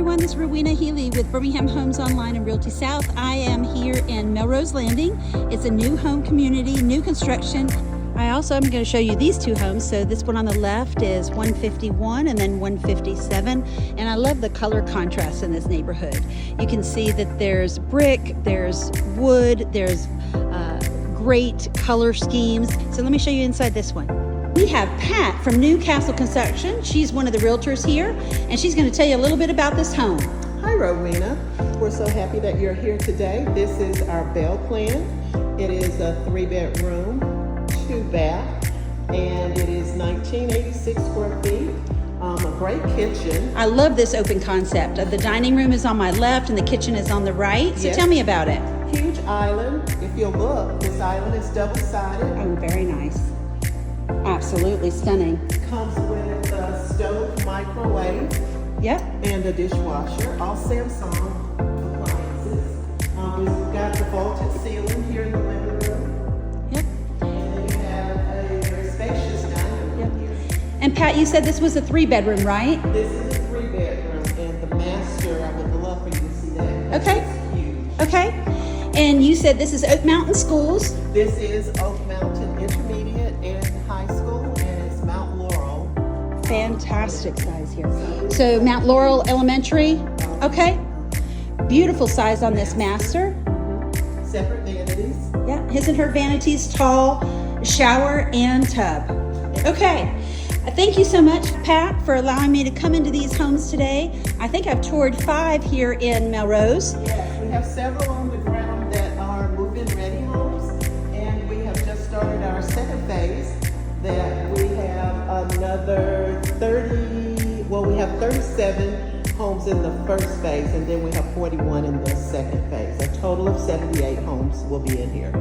everyone, this is Ruwena Healy with Birmingham Homes Online and RealtySouth. I am here in Melrose Landing. It's a new home community, new construction. I also am going to show you these two homes. So this one on the left is 151 and then 157. And I love the color contrast in this neighborhood. You can see that there's brick, there's wood, there's great color schemes. So let me show you inside this one. We have Pat from Newcastle Construction. She's one of the realtors here, and she's going to tell you a little bit about this home. Hi, Rowena. We're so happy that you're here today. This is our Bell plan. It is a 3-bedroom, 2-bath, and it is 1986 square feet. A great kitchen. I love this open concept. The dining room is on my left and the kitchen is on the right. So Yes. Tell me about it. Huge island. If you'll look, this island is double-sided. Oh, very nice. Absolutely stunning. Comes with a stove, microwave, Yep. and a dishwasher. All Samsung appliances. We've got the vaulted ceiling here in the living room. Yep. And then you have a very spacious dining room here. And Pat, you said this was a 3-bedroom, right? This is a 3-bedroom, and the master, I would love for you to see that. Okay. It's huge. Okay. And you said this is Oak Mountain Schools. This is Oak Mountain Intermediate and High School, and it's Mount Laurel. Fantastic size here. So Mount Laurel Elementary. Okay. Beautiful size on this master. Separate vanities. Yeah, his and her vanities, tall, shower and tub. Okay. Thank you so much, Pat, for allowing me to come into these homes today. I think I've toured 5 here in Melrose. Yes, we have several on the ground that are move-in ready homes, and we have just started our second phase that we have another 37 homes in the first phase, and then we have 41 in the second phase. A total of 78 homes will be in here.